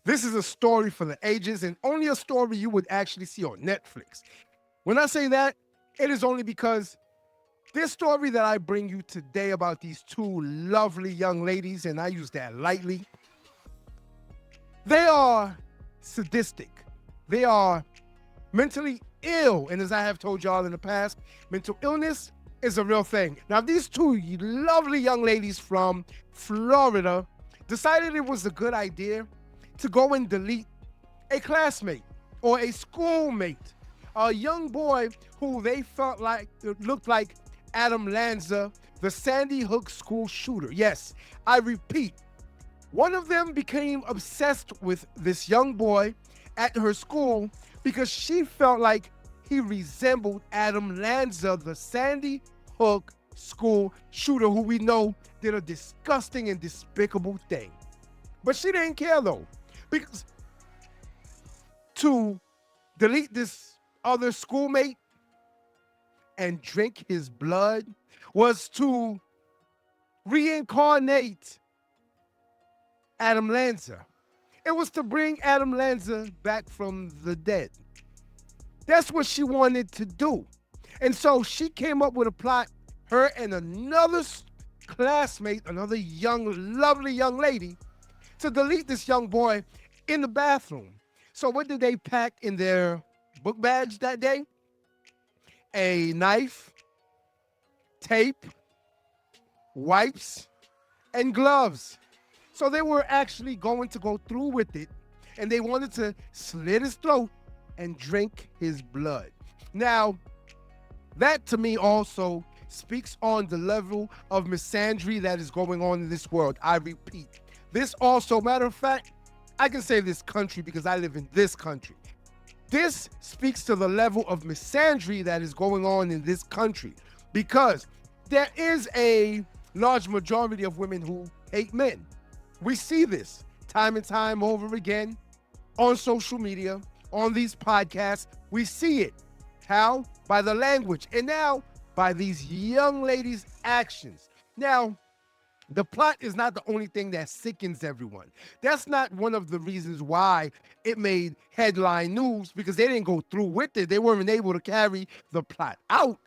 This is a story for the ages and only a story you would actually see on Netflix. When I say that, it is only because this story that I bring you today about these two lovely young ladies, and I use that lightly, they are sadistic. They are mentally ill. And as I have told y'all in the past, mental illness is a real thing. Now, these two lovely young ladies from Florida decided it was a good idea to go and delete a classmate or a schoolmate, a young boy who they felt like looked like Adam Lanza, the Sandy Hook school shooter. Yes, I repeat, one of them became obsessed with this young boy at her school because she felt like he resembled Adam Lanza, the Sandy Hook school shooter, who we know did a disgusting and despicable thing. But she didn't care though, because to delete this other schoolmate and drink his blood was to reincarnate Adam Lanza. It was to bring Adam Lanza back from the dead. That's what she wanted to do. And so she came up with a plot, her and another classmate, another lovely young lady, to delete this young boy in the bathroom. So what did they pack in their book bags that day? A knife, tape, wipes, and gloves. So they were actually going to go through with it, and they wanted to slit his throat and drink his blood. Now, that to me also speaks on the level of misandry that is going on in this world. I repeat, this also, matter of fact, I can say this country because I live in this country. This speaks to the level of misandry that is going on in this country, because there is a large majority of women who hate men. We see this time and time over again on social media, on these podcasts. We see it. How? By the language, and now by these young ladies' actions. Now, the plot is not the only thing that sickens everyone. That's not one of the reasons why it made headline news, because they didn't go through with it. They weren't able to carry the plot out.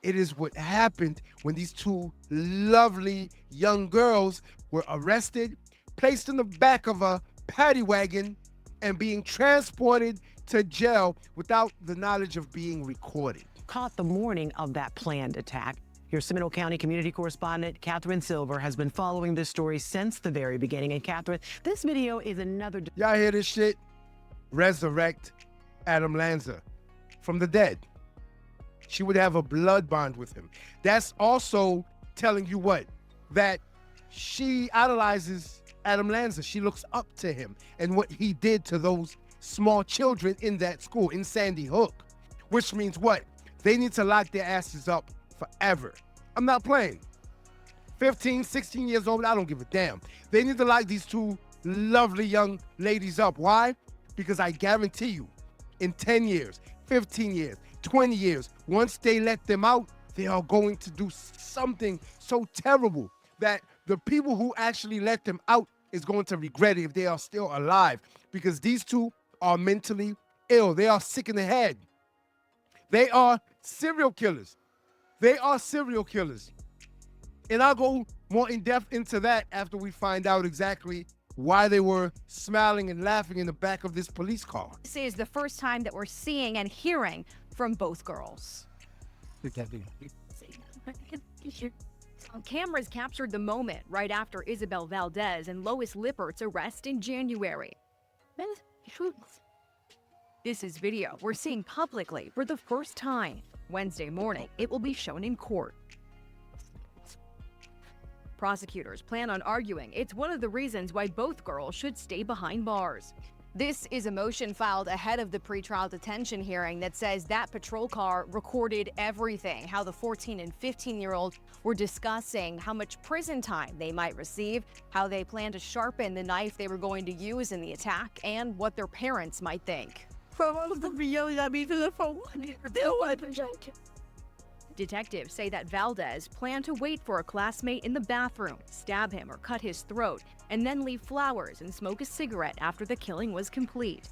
It is what happened when these two lovely young girls were arrested, placed in the back of a paddy wagon, and being transported to jail without the knowledge of being recorded. Caught the morning of that planned attack. Your Seminole County community correspondent, 𝗙𝗵𝗀 has been following this story since the very beginning. And 𝗙𝗵𝗀, this video is another... Y'all hear this shit? Resurrect Adam Lanza from the dead. She would have a blood bond with him. That's also telling you what? That she idolizes Adam Lanza. She looks up to him and what he did to those small children in that school, in Sandy Hook. Which means what? They need to lock their asses up forever. I'm not playing. 15, 16 years old, I don't give a damn. They need to lock these two lovely young ladies up. Why? Because I guarantee you, in 10 years, 15 years, 20 years, once they let them out, they are going to do something so terrible that the people who actually let them out is going to regret it if they are still alive, because these two are mentally ill. They are sick in the head. They are serial killers. They are serial killers. And I'll go more in depth into that after we find out exactly why they were smiling and laughing in the back of this police car. This is the first time that we're seeing and hearing from both girls. Cameras captured the moment right after Isabelle Valdez and Lois Liippert's arrest in January. This is video we're seeing publicly for the first time. Wednesday morning, it will be shown in court. Prosecutors plan on arguing it's one of the reasons why both girls should stay behind bars. This is a motion filed ahead of the pretrial detention hearing that says that patrol car recorded everything, how the 14 and 15-year-old were discussing how much prison time they might receive, how they plan to sharpen the knife they were going to use in the attack, and what their parents might think. Detectives say that Valdez planned to wait for a classmate in the bathroom, stab him or cut his throat, and then leave flowers and smoke a cigarette after the killing was complete.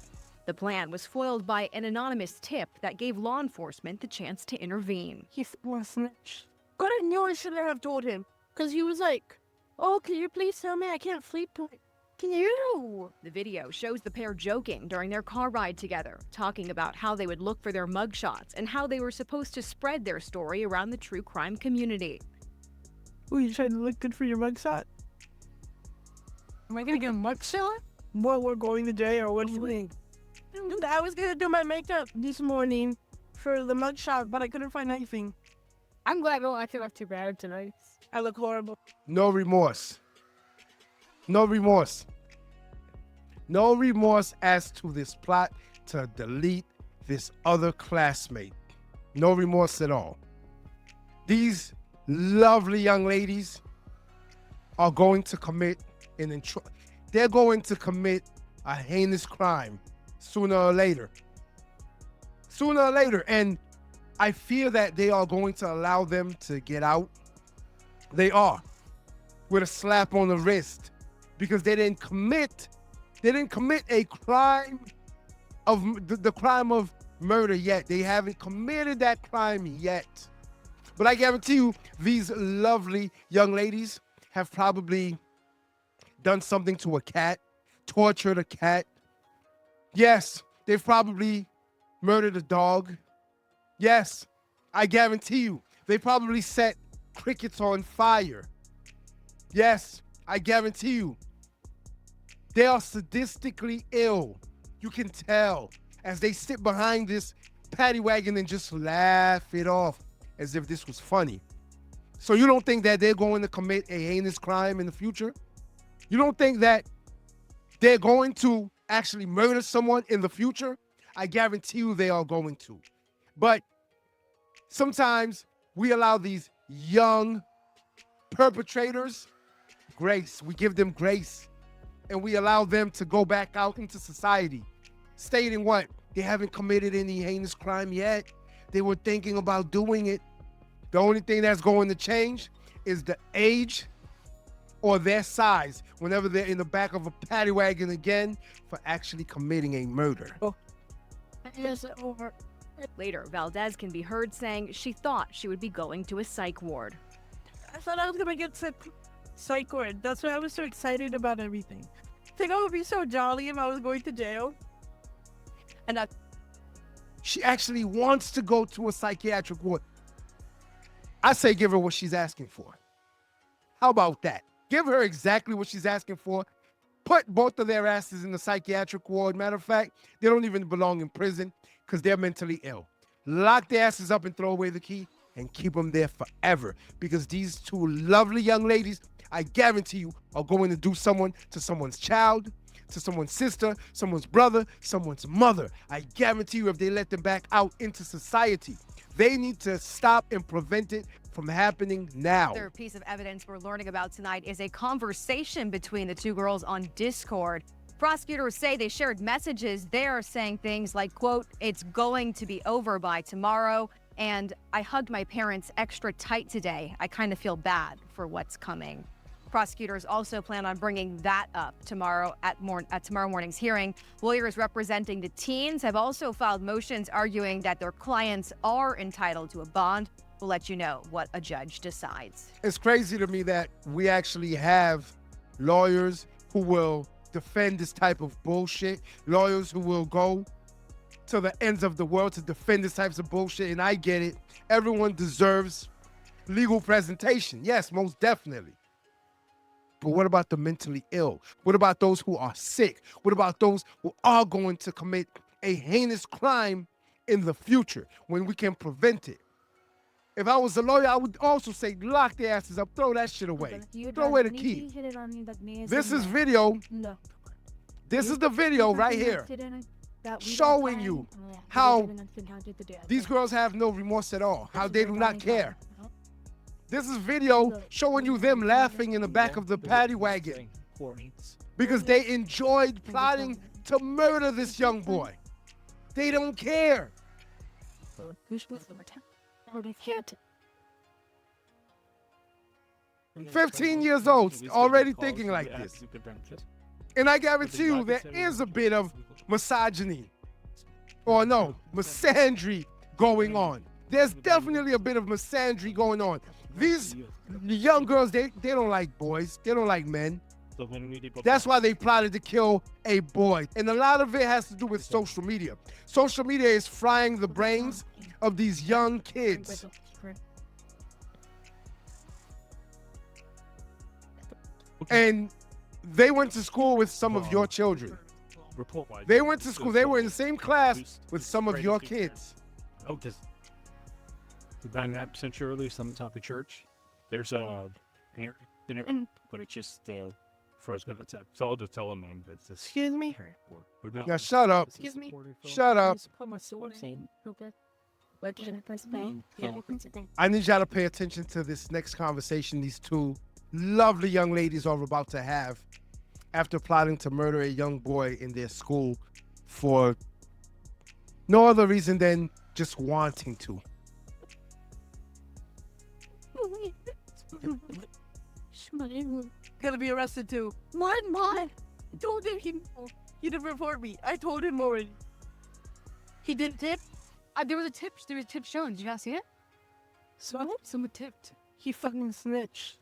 The plan was foiled by an anonymous tip that gave law enforcement the chance to intervene. He's a snitch. God, I knew I shouldn't have told him. Because he was like, oh, can you please tell me I can't sleep tonight? Can you? The video shows the pair joking during their car ride together, talking about how they would look for their mugshots and how they were supposed to spread their story around the true crime community. Oh, you trying to look good for your mugshot? Am I going to get a mugshot? While we're going to jail, or what do you think? I was going to do my makeup this morning for the mugshot, but I couldn't find anything. I'm glad I don't actually look too bad tonight. I look horrible. No remorse. No remorse. No remorse as to this plot to delete this other classmate. No remorse at all. These lovely young ladies are going to commit they're going to commit a heinous crime sooner or later. Sooner or later. And I fear that they are going to allow them to get out. They are. With a slap on the wrist. Because they didn't commit a crime of the crime of murder yet. They haven't committed that crime yet. But I guarantee you, these lovely young ladies have probably done something to a cat, tortured a cat. Yes, they've probably murdered a dog. Yes, I guarantee you, they probably set crickets on fire. Yes, I guarantee you. They are sadistically ill. You can tell as they sit behind this paddy wagon and just laugh it off as if this was funny. So you don't think that they're going to commit a heinous crime in the future? You don't think that they're going to actually murder someone in the future? I guarantee you they are going to. But sometimes we allow these young perpetrators grace. We give them grace. And we allow them to go back out into society, stating what? They haven't committed any heinous crime yet. They were thinking about doing it. The only thing that's going to change is the age or their size whenever they're in the back of a paddy wagon again for actually committing a murder. Later, Valdez can be heard saying she thought she would be going to a psych ward. I thought I was going to get psych ward. That's why I was so excited about everything. I think I would be so jolly if I was going to jail. And she actually wants to go to a psychiatric ward. I say give her what she's asking for. How about that? Give her exactly what she's asking for. Put both of their asses in the psychiatric ward. Matter of fact, they don't even belong in prison because they're mentally ill. Lock their asses up and throw away the key and keep them there forever. Because these two lovely young ladies, I guarantee you, are going to do to someone's child, to someone's sister, someone's brother, someone's mother. I guarantee you if they let them back out into society, they need to stop and prevent it from happening now. Another piece of evidence we're learning about tonight is a conversation between the two girls on Discord. Prosecutors say they shared messages there saying things like, quote, "It's going to be over by tomorrow," and "I hugged my parents extra tight today. I kind of feel bad for what's coming." Prosecutors also plan on bringing that up tomorrow at tomorrow morning's hearing. Lawyers representing the teens have also filed motions arguing that their clients are entitled to a bond. We'll let you know what a judge decides. It's crazy to me that we actually have lawyers who will defend this type of bullshit, lawyers who will go to the ends of the world to defend this type of bullshit, and I get it. Everyone deserves legal presentation. Yes, most definitely. But what about the mentally ill? What about those who are sick? What about those who are going to commit a heinous crime in the future when we can prevent it? If I was a lawyer, I would also say lock their asses up, throw that shit away. Throw away the key. This is video. This is the video right here showing you how these girls have no remorse at all, how they do not care. This is video showing you them laughing in the back of the paddy wagon because they enjoyed plotting to murder this young boy. They don't care. 15 years old, already thinking like this. And I guarantee you there is a bit of misogyny, or no, misandry going on. There's definitely a bit of misandry going on. These young girls, they don't like boys. They don't like men. That's why they plotted to kill a boy. And a lot of it has to do with social media. Social media is frying the brains of these young kids. And they went to school with some of your children. They went to school. They were in the same class with some of your kids. Oh, because about an century earlier, some type of church. There's a parent dinner, but it's just for us. So I'll just tell them that it's just. Excuse me. Now shut up. Excuse me. Shut up. I need y'all to pay attention to this next conversation these two lovely young ladies are about to have after plotting to murder a young boy in their school for no other reason than just wanting to. Gonna be arrested too. What? I told him he didn't report me. I told him already. He didn't tip. There was a tip shown. Did you guys see it? Someone tipped. He fucking snitched.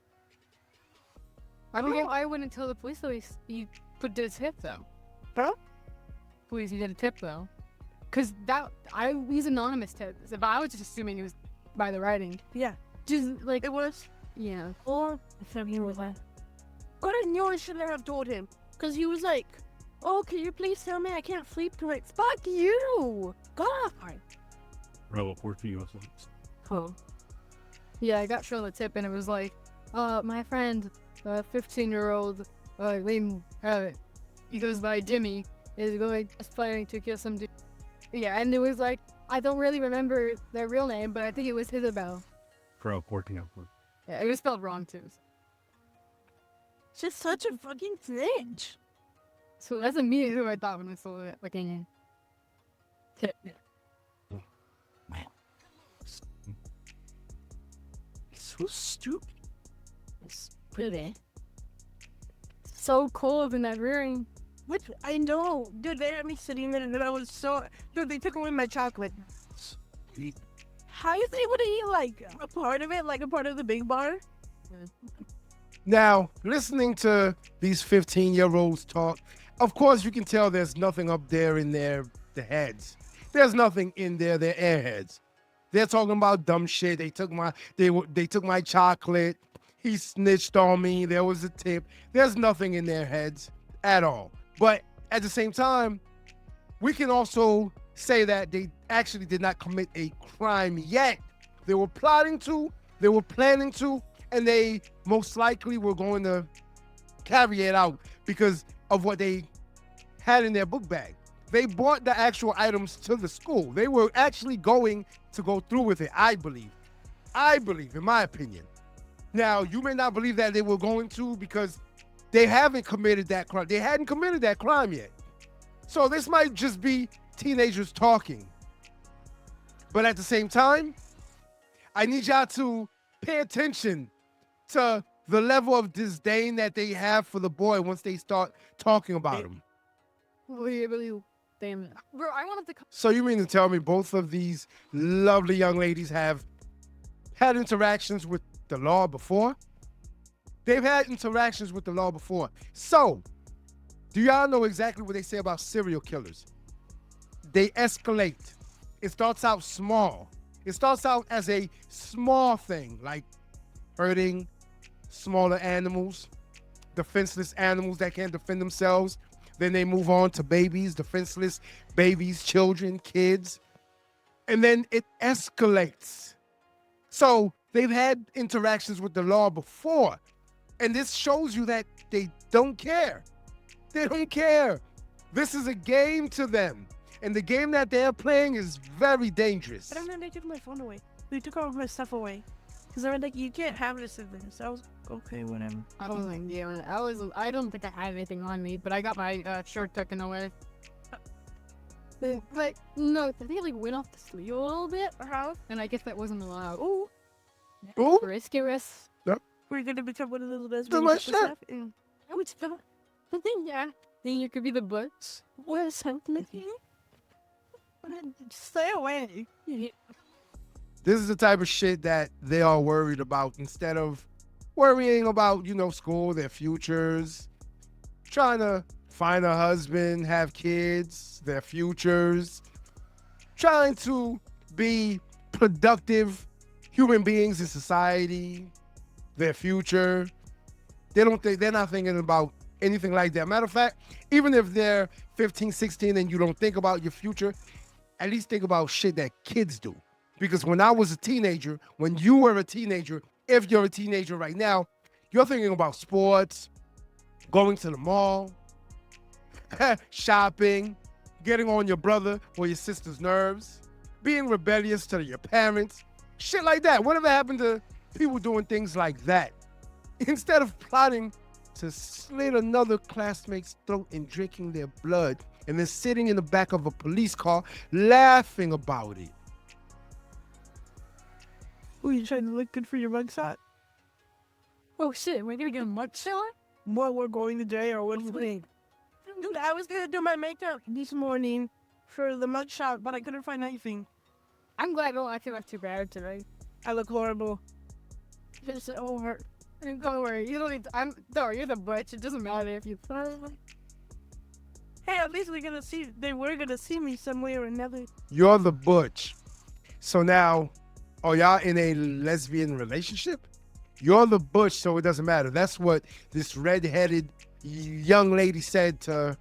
I don't know. I wouldn't tell the police though. He did a tip though. Huh? Police, he did a tip though. Cause he's anonymous tip. So I was just assuming it was by the writing. Yeah. Just like It was. yeah. Or I thought he was like, but I knew I shouldn't have told him. Cause he was like, oh, can you please tell me I can't sleep tonight? Fuck you. God. Report for you. Oh. Yeah, I got shown the tip and it was like, my friend, 15-year-old, he goes by Jimmy, is planning to kill some dude. Yeah, and it was like, I don't really remember their real name, but I think it was Isabelle. Yeah, it was spelled wrong too. Just such a fucking snitch. So that's immediately who I thought when I saw it looking in. Tip. So stupid. It's pretty. So cold in that rearing. What? I know. Dude, they had me sitting there and I was so... Dude, they took away my chocolate. How is they able to eat, like, a part of it? Like a part of the big bar? Now, listening to these 15-year-olds talk, of course you can tell there's nothing up there in their heads. There's nothing in their airheads. They're talking about dumb shit. They took my chocolate. He snitched on me. There was a tip. There's nothing in their heads at all. But at the same time, we can also say that they actually did not commit a crime yet. They were plotting to, they were planning to, and they most likely were going to carry it out because of what they had in their book bag. They brought the actual items to the school. They were actually going to go through with it, I believe. In my opinion. Now, you may not believe that they were going to because they haven't committed that crime. They hadn't committed that crime yet. So this might just be teenagers talking. But at the same time, I need y'all to pay attention to the level of disdain that they have for the boy once they start talking about him. Damn it. Bro, I wanted to... So you mean to tell me both of these lovely young ladies have had interactions with the law before? They've had interactions with the law before. So, do y'all know exactly what they say about serial killers? They escalate. It starts out small. It starts out as a small thing, like hurting smaller animals, defenseless animals that can't defend themselves. Then they move on to babies, defenseless babies, children, kids. And then it escalates. So they've had interactions with the law before. And this shows you that they don't care. They don't care. This is a game to them. And the game that they're playing is very dangerous. I don't know, they took my phone away. They took all of my stuff away. Because they were like, you can't have this in this. I was okay, whatever. I was like, yeah, I don't think I had anything on me, but I got my shirt taken away. But no, they like went off the sleeve a little bit, and I guess that wasn't allowed. Ooh. Ooh. Risky risk. Yep. we're gonna become one of those best The friends. mugshot. I would tell. I think yeah. Then you could be the butch. What something? Stay away. This is the type of shit that they are worried about instead of worrying about, school, their futures, trying to find a husband, have kids, their futures, trying to be productive human beings in society, their future. They're not thinking about anything like that. Matter of fact, even if they're 15, 16 and you don't think about your future, at least think about shit that kids do. Because when I was a teenager, when you were a teenager, if you're a teenager right now, you're thinking about sports, going to the mall, shopping, getting on your brother or your sister's nerves, being rebellious to your parents, shit like that. Whatever happened to people doing things like that? Instead of plotting to slit another classmate's throat and drinking their blood and then sitting in the back of a police car laughing about it. Oh, you trying to look good for your mugshot? Oh shit, we're gonna get a mugshot? What, we're going to jail or what's the Dude, I was gonna do my makeup this morning for the mugshot, but I couldn't find anything. I'm glad I don't feel like too bad today. I look horrible. Just over. And don't worry, you don't need to, you're the butch, it doesn't matter if you Hey, at least they were gonna see me some way or another. You're the butch. So now, are y'all in a lesbian relationship? You're the butch, so it doesn't matter. That's what this red-headed young lady said to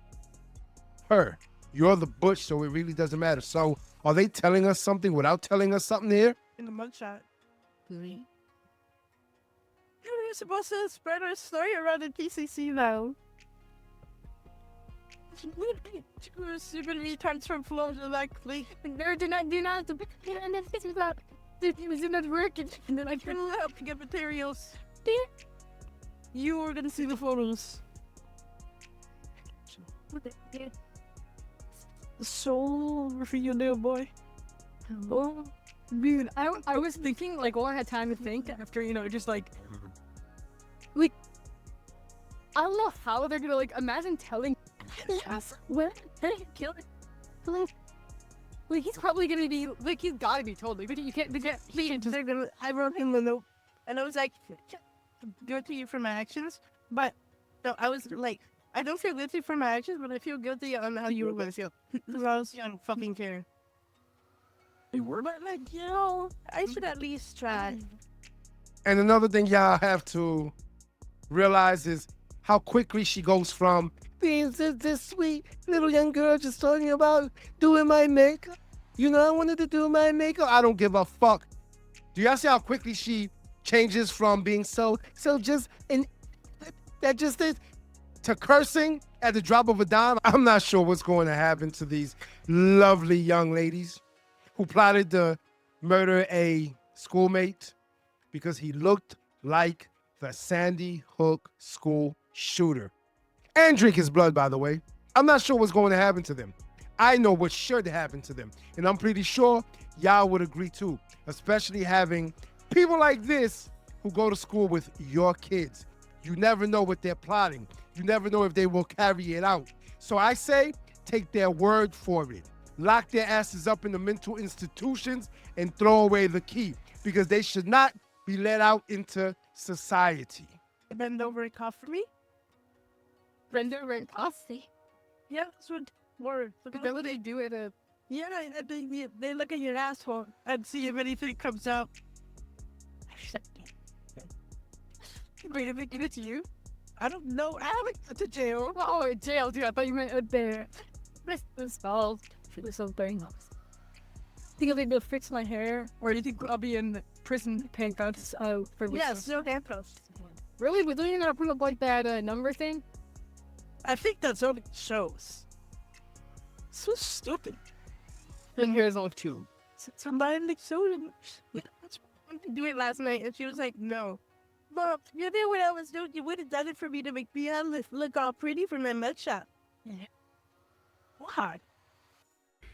her. You're the butch, so it really doesn't matter. So are they telling us something without telling us something here? In the mugshot. You're supposed to spread our story around the PCC now. Two stupid retards from Florida like me. No, do not, this is not working. And then I couldn't help to get materials. You were gonna see the photos. So for you, little boy. Oh, dude, I was thinking, like, all I had time to think after, just like, I don't know how they're gonna, like, imagine telling yes, what? Hey, kill it. Like, he's probably gonna be, like, he's gotta be told, like, but you can't, I wrote him a note, and I was like, guilty for my actions, but, no, I was like, I don't feel guilty for my actions, but I feel guilty on how you were gonna feel. Because I was young, fucking care. They were But, like, I should at least try. And another thing y'all have to realize is how quickly she goes from being this sweet little young girl just talking about doing my makeup. I wanted to do my makeup. I don't give a fuck. Do y'all see how quickly she changes from being so just to cursing at the drop of a dime? I'm not sure what's going to happen to these lovely young ladies who plotted to murder a schoolmate because he looked like the Sandy Hook school shooter. And drink his blood, by the way. I'm not sure what's going to happen to them. I know what's sure to happen to them. And I'm pretty sure y'all would agree too, especially having people like this who go to school with your kids. You never know what they're plotting. You never know if they will carry it out. So I say, take their word for it. Lock their asses up in the mental institutions and throw away the key, because they should not be let out into society. Bend over and cough for me? Bend over and cough? Yeah, that's what word. Is that what they do at a... Yeah, they look at your asshole and see if anything comes out. Wait, if they give it to you? I don't know. I haven't gone to jail. Oh, jail, dude. I thought you meant there. This spell for something. Think they'll fix my hair? Or do you think I'll be in prison handcuffs for Yes, no handcuffs. Really? But don't you gotta put up like that number thing? I think that's only shows. So stupid. And here's all two. Somebody like showed him. I wanted to do it last night, and she was like, "No, Mom, you know what I was doing? You would have done it for me to make me look all pretty for my mugshot." Yeah. Why?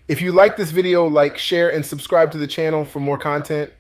If you like this video, like, share, and subscribe to the channel for more content.